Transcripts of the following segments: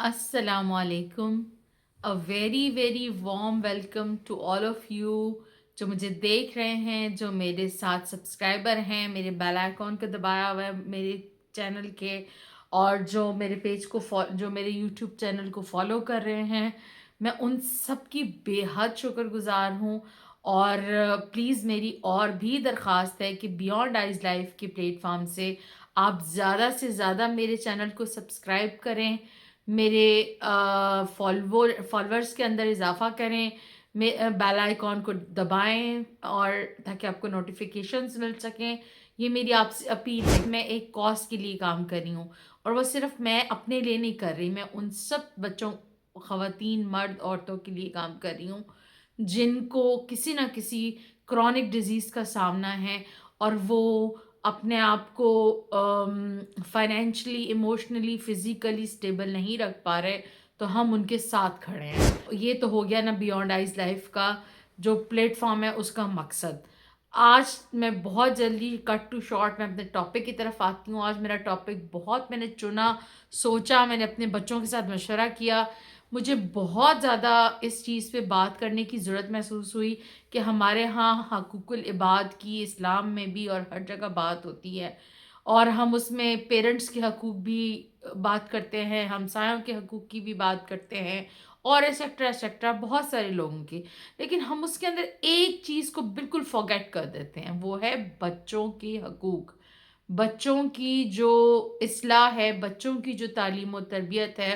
Assalamu alaikum. A very very warm welcome to all of you جو مجھے دیکھ رہے ہیں، جو میرے ساتھ سبسکرائبر ہیں، میرے بیل آئیکن کو دبایا ہوا ہے میرے چینل کے، اور جو میرے پیج کو جو میرے یوٹیوب چینل کو فالو کر رہے ہیں. میں ان سب کی بے حد شکر گزار ہوں. اور پلیز میری اور بھی درخواست ہے کہ بیونڈ آئیز لائف کے پلیٹ فارم سے آپ زیادہ سے زیادہ میرے چینل کو سبسکرائب کریں، میرے فالورز کے اندر اضافہ کریں، بیل آئیکن کو دبائیں، اور تاکہ آپ کو نوٹیفیکیشنز مل سکیں. یہ میری آپ سے اپیل ہے. میں ایک کاز کے لیے کام کر رہی ہوں، اور وہ صرف میں اپنے لیے نہیں کر رہی، میں ان سب بچوں، خواتین، مرد، عورتوں کے لیے کام کر رہی ہوں جن کو کسی نہ کسی کرونک ڈیزیز کا سامنا ہے، اور وہ اپنے آپ کو فائنینشلی، ایموشنلی، فزیکلی اسٹیبل نہیں رکھ پا رہے، تو ہم ان کے ساتھ کھڑے ہیں. یہ تو ہو گیا نا بیونڈ آئیز لائف کا جو پلیٹ فارم ہے، اس کا مقصد. آج میں بہت جلدی کٹ ٹو شارٹ میں اپنے ٹاپک کی طرف آتی ہوں. آج میرا ٹاپک بہت میں نے چنا، سوچا، میں نے اپنے بچوں کے ساتھ مشورہ کیا. مجھے بہت زیادہ اس چیز پہ بات کرنے کی ضرورت محسوس ہوئی کہ ہمارے ہاں حقوق العباد کی اسلام میں بھی اور ہر جگہ بات ہوتی ہے، اور ہم اس میں پیرنٹس کے حقوق بھی بات کرتے ہیں، ہمسایوں کے حقوق کی بھی بات کرتے ہیں، اور ایسیکٹرا ایسیکٹرا بہت سارے لوگوں کی. لیکن ہم اس کے اندر ایک چیز کو بالکل فورگیٹ کر دیتے ہیں، وہ ہے بچوں کے حقوق. بچوں کی جو اصلاح ہے، بچوں کی جو تعلیم و تربیت ہے،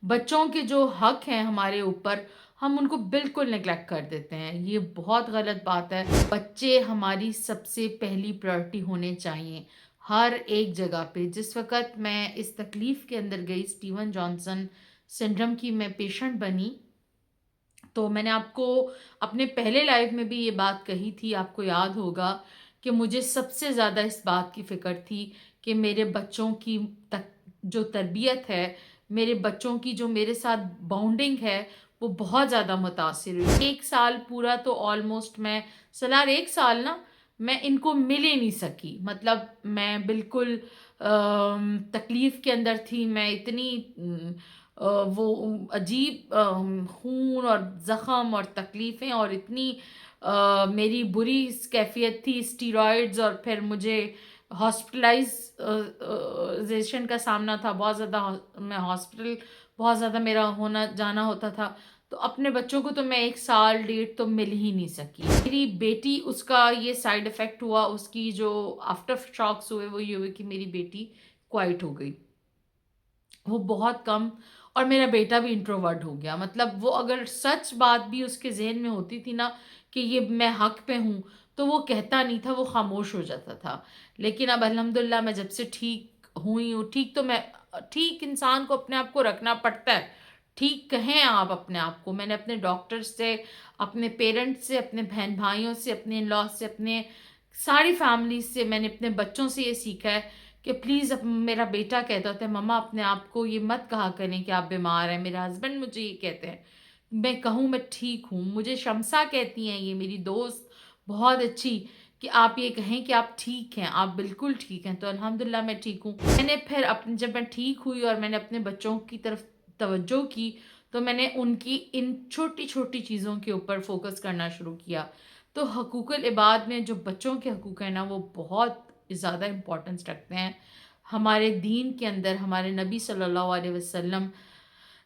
بچوں کے جو حق ہیں ہمارے اوپر، ہم ان کو بالکل نگلیکٹ کر دیتے ہیں. یہ بہت غلط بات ہے. بچے ہماری سب سے پہلی پرائرٹی ہونے چاہیے ہر ایک جگہ پہ. جس وقت میں اس تکلیف کے اندر گئی، اسٹیون جانسن سنڈرم کی میں پیشنٹ بنی، تو میں نے آپ کو اپنے پہلے لائف میں بھی یہ بات کہی تھی، آپ کو یاد ہوگا کہ مجھے سب سے زیادہ اس بات کی فکر تھی کہ میرے بچوں کی جو تربیت ہے، میرے بچوں کی جو میرے ساتھ باؤنڈنگ ہے، وہ بہت زیادہ متاثر ہوئی. ایک سال پورا تو آلموسٹ میں سلار ایک سال نا میں ان کو مل ہی نہیں سکی. مطلب میں بالکل تکلیف کے اندر تھی. میں اتنی وہ عجیب خون اور زخم اور تکلیفیں، اور اتنی میری بری کیفیت تھی، اسٹیرائڈز، اور پھر مجھے ہاسپٹلائزیشن کا سامنا تھا بہت زیادہ. میں ہاسپٹل بہت زیادہ میرا ہونا جانا ہوتا تھا. تو اپنے بچوں کو تو میں ایک سال ڈیڑھ تو مل ہی نہیں سکی. میری بیٹی، اس کا یہ سائیڈ افیکٹ ہوا، اس کی جو آفٹر شاکس ہوئے وہ یہ ہوئے کہ میری بیٹی کوائٹ ہو گئی، وہ بہت کم. اور میرا بیٹا بھی انٹروورٹ ہو گیا. مطلب وہ اگر سچ بات بھی اس کے ذہن میں ہوتی تھی نا کہ یہ میں حق پہ ہوں، تو وہ کہتا نہیں تھا، وہ خاموش ہو جاتا تھا. لیکن اب الحمدللہ میں جب سے ٹھیک ہوئی ہوں، ٹھیک تو میں ٹھیک انسان کو اپنے آپ کو رکھنا پڑتا ہے. ٹھیک کہیں آپ اپنے آپ کو. میں نے اپنے ڈاکٹر سے، اپنے پیرنٹس سے، اپنے بہن بھائیوں سے، اپنے ان لاس سے، اپنے ساری فیملی سے، میں نے اپنے بچوں سے یہ سیکھا ہے کہ پلیز. اب میرا بیٹا کہتا ہوتا ہے مما اپنے آپ کو یہ مت کہا کریں کہ آپ بیمار ہیں. میرا ہسبینڈ مجھے یہ کہتے ہیں میں کہوں میں ٹھیک ہوں. مجھے شمسا کہتی ہیں، یہ میری دوست بہت اچھی، کہ آپ یہ کہیں کہ آپ ٹھیک ہیں، آپ بالکل ٹھیک ہیں. تو الحمدللہ میں ٹھیک ہوں. میں نے پھر جب میں ٹھیک ہوئی اور میں نے اپنے بچوں کی طرف توجہ کی، تو میں نے ان کی ان چھوٹی چھوٹی چیزوں کے اوپر فوکس کرنا شروع کیا. تو حقوق العباد میں جو بچوں کے حقوق ہیں نا، وہ بہت زیادہ امپورٹنس رکھتے ہیں. ہمارے دین کے اندر ہمارے نبی صلی اللہ علیہ وسلم،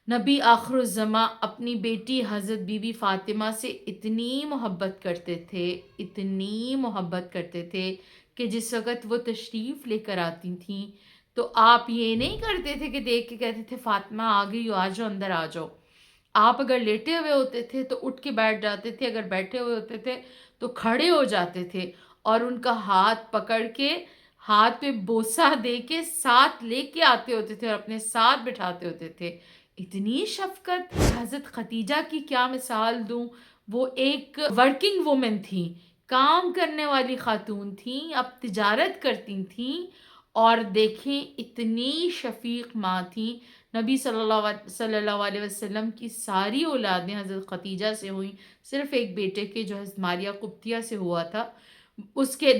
نبی آخر الزماں، اپنی بیٹی حضرت بی بی فاطمہ سے اتنی محبت کرتے تھے، اتنی محبت کرتے تھے کہ جس وقت وہ تشریف لے کر آتی تھیں تو آپ یہ نہیں کرتے تھے کہ دیکھ کے کہتے تھے فاطمہ آ گئی ہو، آ جاؤ اندر آ جاؤ. آپ اگر لیٹے ہوئے ہوتے تھے تو اٹھ کے بیٹھ جاتے تھے، اگر بیٹھے ہوئے ہوتے تھے تو کھڑے ہو جاتے تھے، اور ان کا ہاتھ پکڑ کے، ہاتھ پہ بوسہ دے کے ساتھ لے کے آتے ہوتے تھے اور اپنے ساتھ بٹھاتے ہوتے تھے. اتنی شفقت. حضرت خدیجہ کی کیا مثال دوں، وہ ایک ورکنگ وومن تھیں، کام کرنے والی خاتون تھیں، اب تجارت کرتی تھیں، اور دیکھیں اتنی شفیق ماں تھیں. نبی صلی اللہ علیہ وسلم کی ساری اولادیں حضرت خدیجہ سے ہوئیں، صرف ایک بیٹے کے جو حضرت ماریہ قبطیہ سے ہوا تھا،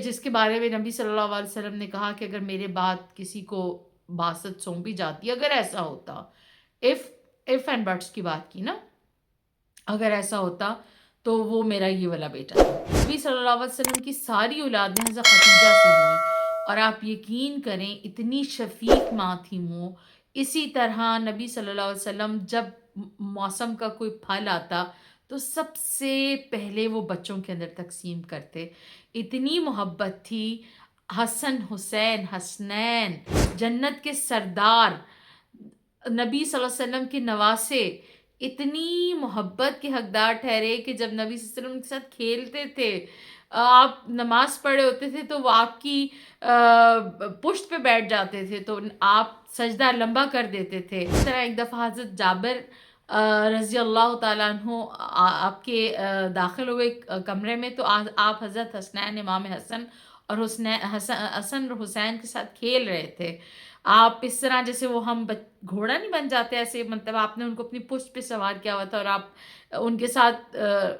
جس کے بارے میں نبی صلی اللہ علیہ وسلم نے کہا کہ اگر میرے بعد کسی کو باسط سونپی جاتی، اگر ایسا ہوتا اف اف اینڈ بٹس کی بات کی نا، اگر ایسا ہوتا تو وہ میرا یہ والا بیٹا تھا۔ نبی صلی اللہ علیہ وسلم کی ساری اولادیں حضرت خدیجہ سے ہوئیں، اور آپ یقین کریں اتنی شفیق ماں تھی وہ۔ اسی طرح نبی صلی اللہ علیہ وسلم جب موسم کا کوئی پھل آتا تو سب سے پہلے وہ بچوں کے اندر تقسیم کرتے، اتنی محبت تھی۔ حسن حسین حسنین جنت کے سردار، نبی صلی اللہ علیہ وسلم کے نواسے اتنی محبت کے حقدار ٹھہرے کہ جب نبی صلی اللہ علیہ وسلم کے ساتھ کھیلتے تھے، آپ نماز پڑھے ہوتے تھے تو وہ آپ کی پشت پہ بیٹھ جاتے تھے تو آپ سجدہ لمبا کر دیتے تھے۔ اس طرح ایک دفعہ حضرت جابر رضی اللہ تعالیٰ عنہ آپ کے داخل ہوئے کمرے میں، تو آپ حضرت حسنین امام حسن اور حسن اور حسین کے ساتھ کھیل رہے تھے۔ آپ اس طرح جیسے وہ ہم گھوڑا نہیں بن جاتے، ایسے مطلب آپ نے ان کو اپنی پشت پہ سوار کیا ہوا تھا اور آپ ان کے ساتھ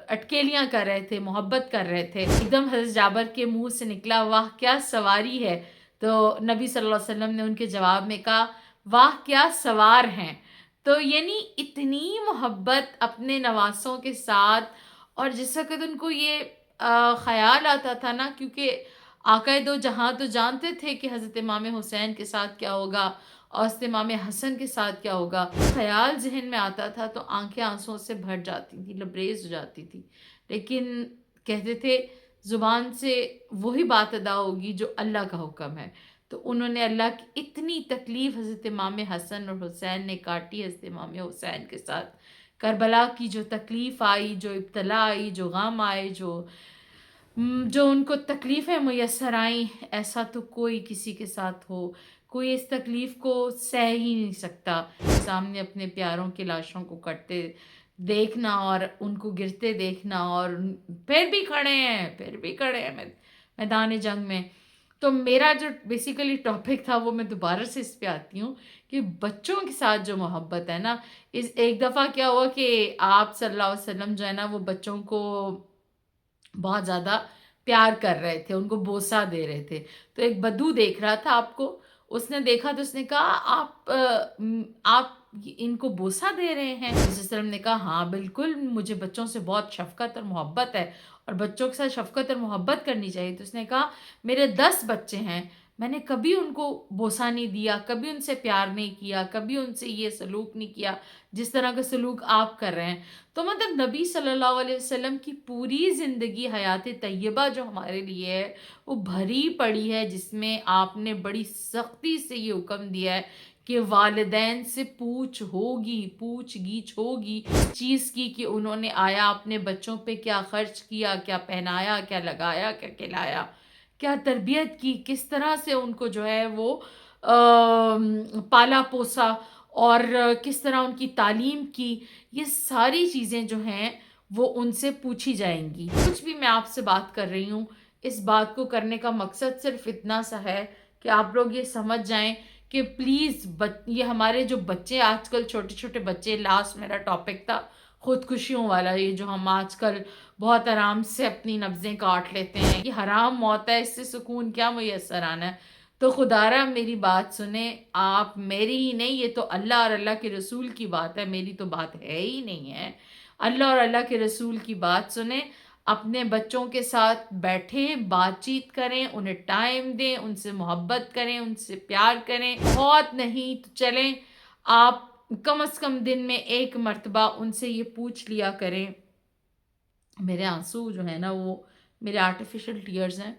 اٹکیلیاں کر رہے تھے، محبت کر رہے تھے۔ ایک دم حضرت جابر کے منہ سے نکلا، واہ کیا سواری ہے! تو نبی صلی اللہ علیہ وسلم نے ان کے جواب میں کہا، واہ کیا سوار ہیں! تو یعنی اتنی محبت اپنے نواسوں کے ساتھ، اور جس وقت ان کو یہ خیال آتا تھا نا، کیونکہ آقا دو جہاں تو جانتے تھے کہ حضرت امام حسین کے ساتھ کیا ہوگا اور حضرت امام حسن کے ساتھ کیا ہوگا، خیال ذہن میں آتا تھا تو آنکھیں آنسوں سے بھر جاتی تھی، لبریز ہو جاتی تھی۔ لیکن کہتے تھے زبان سے وہی بات ادا ہوگی جو اللہ کا حکم ہے۔ تو انہوں نے اللہ کی اتنی تکلیف حضرت امام حسن اور حسین نے کاٹی حضرت امام حسین کے ساتھ۔ کربلا کی جو تکلیف آئی، جو ابتلا آئی، جو غم آئے، جو ان کو تکلیفیں میسر آئیں، ایسا تو کوئی کسی کے ساتھ ہو، کوئی اس تکلیف کو سہ ہی نہیں سکتا۔ سامنے اپنے پیاروں کی لاشوں کو کٹتے دیکھنا اور ان کو گرتے دیکھنا، اور پھر بھی کھڑے ہیں میدان جنگ میں۔ تو میرا جو بیسیکلی ٹاپک تھا وہ میں دوبارہ سے اس پہ آتی ہوں کہ بچوں کے ساتھ جو محبت ہے نا، ایک دفعہ کیا ہوا کہ آپ صلی اللہ علیہ وسلم جو ہے نا وہ بچوں کو بہت زیادہ پیار کر رہے تھے، ان کو بوسہ دے رہے تھے۔ تو ایک بدو دیکھ رہا تھا آپ کو، اس نے دیکھا تو اس نے کہا، آپ ان کو بوسہ دے رہے ہیں؟ علیہ وسلم نے کہا ہاں بالکل، مجھے بچوں سے بہت شفقت اور محبت ہے، اور بچوں کے ساتھ شفقت اور محبت کرنی چاہیے۔ تو اس نے کہا میرے 10 بچے ہیں، میں نے کبھی ان کو بوسہ نہیں دیا، کبھی ان سے پیار نہیں کیا، کبھی ان سے یہ سلوک نہیں کیا جس طرح کا سلوک آپ کر رہے ہیں۔ تو مطلب نبی صلی اللہ علیہ وسلم کی پوری زندگی حیات طیبہ جو ہمارے لیے ہے وہ بھری پڑی ہے، جس میں آپ نے بڑی سختی سے یہ حکم دیا ہے کہ والدین سے پوچھ گیچھ ہوگی اس چیز کی کہ انہوں نے آیا اپنے بچوں پہ کیا خرچ کیا، کیا پہنایا، کیا لگایا، کیا کھلایا، کیا تربیت کی، کس طرح سے ان کو جو ہے وہ پالا پوسا، اور کس طرح ان کی تعلیم کی۔ یہ ساری چیزیں جو ہیں وہ ان سے پوچھی جائیں گی۔ کچھ بھی میں آپ سے بات کر رہی ہوں، اس بات کو کرنے کا مقصد صرف اتنا سا ہے کہ آپ لوگ یہ سمجھ جائیں کہ پلیز یہ ہمارے جو بچے آج کل چھوٹے چھوٹے بچے، لاسٹ میرا ٹاپک تھا خودکشیوں والا، یہ جو ہم آج کل بہت آرام سے اپنی نبضیں کاٹ لیتے ہیں، یہ حرام موت ہے، اس سے سکون کیا میسر آنا ہے؟ تو خدا را میری بات سنیں، آپ میری ہی نہیں، یہ تو اللہ اور اللہ کے رسول کی بات ہے، میری تو بات ہے ہی نہیں ہے۔ اللہ اور اللہ کے رسول کی بات سنیں، اپنے بچوں کے ساتھ بیٹھیں، بات چیت کریں، انہیں ٹائم دیں، ان سے محبت کریں، ان سے پیار کریں، بہت نہیں تو چلیں آپ کم از کم دن میں ایک مرتبہ ان سے یہ پوچھ لیا کریں۔ میرے آنسو جو ہے نا وہ میرے آرٹیفیشل ٹیئرز ہیں،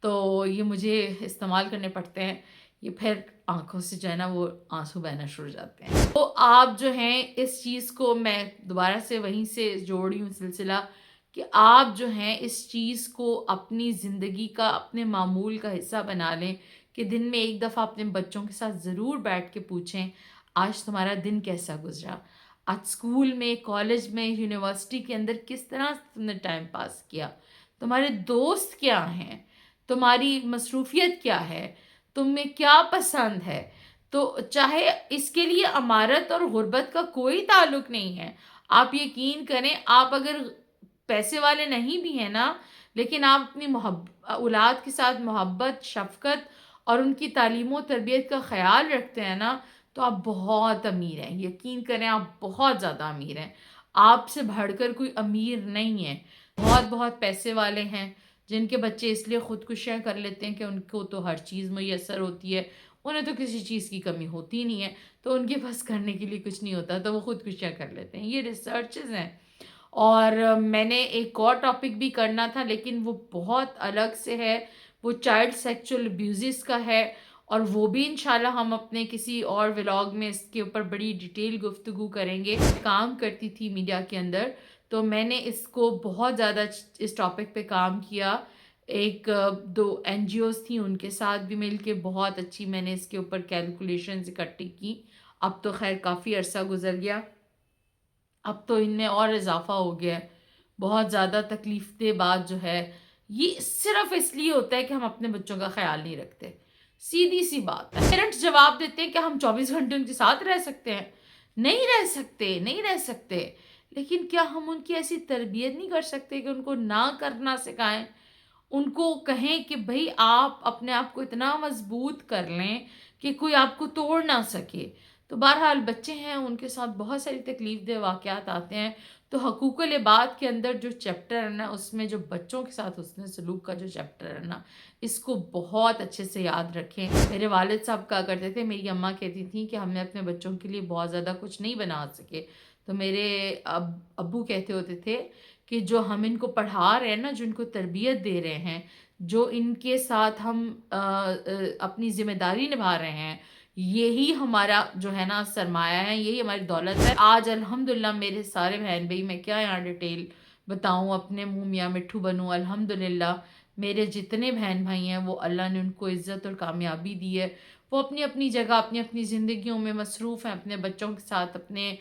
تو یہ مجھے استعمال کرنے پڑتے ہیں، یہ پھر آنکھوں سے جو ہے نا وہ آنسو بہنا شروع ہو جاتے ہیں۔ تو آپ جو ہیں اس چیز کو میں دوبارہ سے وہیں سے جوڑی ہوں سلسلہ، کہ آپ جو ہیں اس چیز کو اپنی زندگی کا، اپنے معمول کا حصہ بنا لیں، کہ دن میں ایک دفعہ اپنے بچوں کے ساتھ ضرور بیٹھ کے پوچھیں آج تمہارا دن کیسا گزرا، آج اسکول میں، کالج میں، یونیورسٹی کے اندر کس طرح تم نے ٹائم پاس کیا، تمہارے دوست کیا ہیں، تمہاری مصروفیت کیا ہے، تمہیں کیا پسند ہے۔ تو چاہے اس کے لیے امارت اور غربت کا کوئی تعلق نہیں ہے، آپ یقین کریں، آپ اگر پیسے والے نہیں بھی ہیں نا، لیکن آپ اپنی اولاد کے ساتھ محبت، شفقت اور ان کی تعلیم و تربیت کا خیال رکھتے ہیں نا، تو آپ بہت امیر ہیں، یقین کریں آپ بہت زیادہ امیر ہیں، آپ سے بڑھ کر کوئی امیر نہیں ہے۔ بہت بہت پیسے والے ہیں جن کے بچے اس لیے خودکشیاں کر لیتے ہیں کہ ان کو تو ہر چیز میسر ہوتی ہے، انہیں تو کسی چیز کی کمی ہوتی نہیں ہے، تو ان کے پاس کرنے کے لیے کچھ نہیں ہوتا تو وہ خودکشیاں کر لیتے ہیں۔ یہ ریسرچز ہیں۔ اور میں نے ایک اور ٹاپک بھی کرنا تھا لیکن وہ بہت الگ سے ہے، وہ چائلڈ سیکچول ابیوزز کا ہے، اور وہ بھی انشاءاللہ ہم اپنے کسی اور ولاگ میں اس کے اوپر بڑی ڈیٹیل گفتگو کریں گے۔ کام کرتی تھی میڈیا کے اندر، تو میں نے اس کو بہت زیادہ اس ٹاپک پہ کام کیا، ایک دو این جی اوز تھیں ان کے ساتھ بھی مل کے بہت اچھی میں نے اس کے اوپر کیلکولیشنز اکٹھی کی۔ اب تو خیر کافی عرصہ گزر گیا، اب تو ان میں اور اضافہ ہو گیا ہے۔ بہت زیادہ تکلیف دہ بات جو ہے، یہ صرف اس لیے ہوتا ہے کہ ہم اپنے بچوں کا خیال نہیں رکھتے، سیدھی سی بات ہے۔ پیرنٹس جواب دیتے ہیں کہ ہم 24 گھنٹے ان کے ساتھ رہ سکتے ہیں، نہیں رہ سکتے، نہیں رہ سکتے، لیکن کیا ہم ان کی ایسی تربیت نہیں کر سکتے کہ ان کو نہ کرنا سکھائیں، ان کو کہیں کہ بھئی آپ اپنے آپ کو اتنا مضبوط کر لیں کہ کوئی آپ کو توڑ نہ سکے۔ تو بہرحال بچے ہیں، ان کے ساتھ بہت ساری تکلیف دہ واقعات آتے ہیں، تو حقوق العباد کے اندر جو چیپٹر ہے نا، اس میں جو بچوں کے ساتھ حسن سلوک کا جو چیپٹر ہے نا، اس کو بہت اچھے سے یاد رکھیں۔ میرے والد صاحب کہا کرتے تھے، میری اماں کہتی تھیں کہ ہم نے اپنے بچوں کے لیے بہت زیادہ کچھ نہیں بنا سکے، تو میرے ابو کہتے ہوتے تھے کہ جو ہم ان کو پڑھا رہے ہیں نا، جو ان کو تربیت دے رہے ہیں، جو ان کے ساتھ ہم اپنی ذمہ داری نبھا رہے ہیں، یہی ہمارا جو ہے نا سرمایہ ہے، یہی ہماری دولت ہے۔ آج الحمدللہ میرے سارے بہن بھائی، میں کیا یہاں ڈیٹیل بتاؤں، اپنے منہ میاں مٹھو بنوں، الحمدللہ میرے جتنے بہن بھائی ہیں وہ اللہ نے ان کو عزت اور کامیابی دی ہے، وہ اپنی اپنی جگہ اپنی اپنی زندگیوں میں مصروف ہیں، اپنے بچوں کے ساتھ، اپنے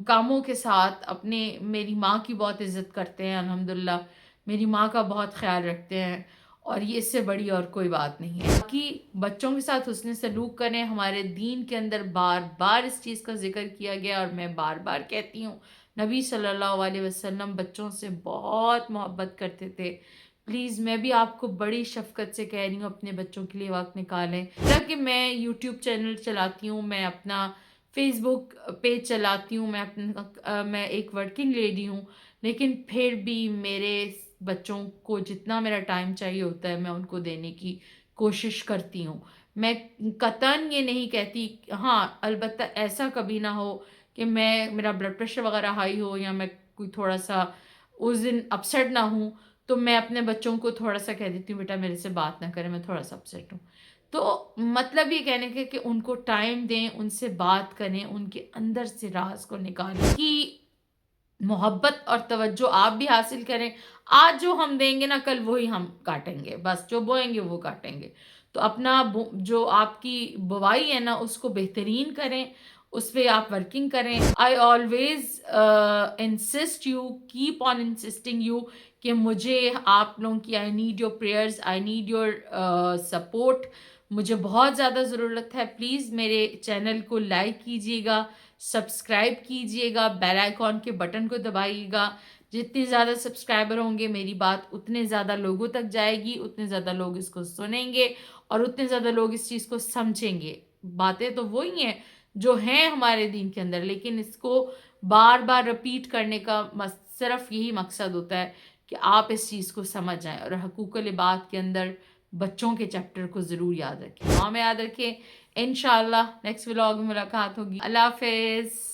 کاموں کے ساتھ، اپنے میری ماں کی بہت عزت کرتے ہیں الحمدللہ، میری ماں کا بہت خیال رکھتے ہیں، اور یہ اس سے بڑی اور کوئی بات نہیں ہے۔ باقی بچوں کے ساتھ حسن سلوک کریں، ہمارے دین کے اندر بار بار اس چیز کا ذکر کیا گیا، اور میں بار بار کہتی ہوں، نبی صلی اللہ علیہ وسلم بچوں سے بہت محبت کرتے تھے۔ پلیز میں بھی آپ کو بڑی شفقت سے کہہ رہی ہوں، اپنے بچوں کے لیے وقت نکالیں۔ کہ میں یوٹیوب چینل چلاتی ہوں، میں اپنا فیس بک پیج چلاتی ہوں، میں ایک ورکنگ لیڈی ہوں، لیکن پھر بھی میرے بچوں کو جتنا میرا ٹائم چاہیے ہوتا ہے میں ان کو دینے کی کوشش کرتی ہوں۔ میں قطعاً یہ نہیں کہتی، ہاں البتہ ایسا کبھی نہ ہو کہ میرا بلڈ پریشر وغیرہ ہائی ہو، یا میں کوئی تھوڑا سا اس دن اپسیٹ نہ ہوں، تو میں اپنے بچوں کو تھوڑا سا کہہ دیتی ہوں، بیٹا میرے سے بات نہ کریں، میں تھوڑا سا اپسیٹ ہوں۔ تو مطلب یہ کہنے کے کہ ان کو ٹائم دیں، ان سے بات کریں، ان کے اندر سے راز کو نکالیں، کہ محبت اور توجہ آپ بھی حاصل کریں۔ آج جو ہم دیں گے نا، کل وہی ہم کاٹیں گے، بس جو بوئیں گے وہ کاٹیں گے۔ تو اپنا جو آپ کی بوائی ہے نا، اس کو بہترین کریں، اس پہ آپ ورکنگ کریں۔ I always insist you, keep on insisting you, کہ مجھے آپ لوگوں کی I need your prayers, I need your support, مجھے بہت زیادہ ضرورت ہے۔ پلیز میرے چینل کو لائک کیجیے گا، سبسکرائب کیجیے گا، بیل آئیکن کے بٹن کو دبائیے گا۔ جتنے زیادہ سبسکرائبر ہوں گے، میری بات اتنے زیادہ لوگوں تک جائے گی، اتنے زیادہ لوگ اس کو سنیں گے، اور اتنے زیادہ لوگ اس چیز کو سمجھیں گے۔ باتیں تو وہی ہیں جو ہیں ہمارے دین کے اندر، لیکن اس کو بار بار رپیٹ کرنے کا صرف یہی مقصد ہوتا ہے کہ آپ اس چیز کو سمجھ جائیں، اور حقوق العباد کے اندر بچوں کے چیپٹر کو ضرور یاد رکھیں، میں یاد رکھیں۔ انشاءاللہ نیکسٹ ولاگ میں ملاقات ہوگی۔ اللہ حافظ۔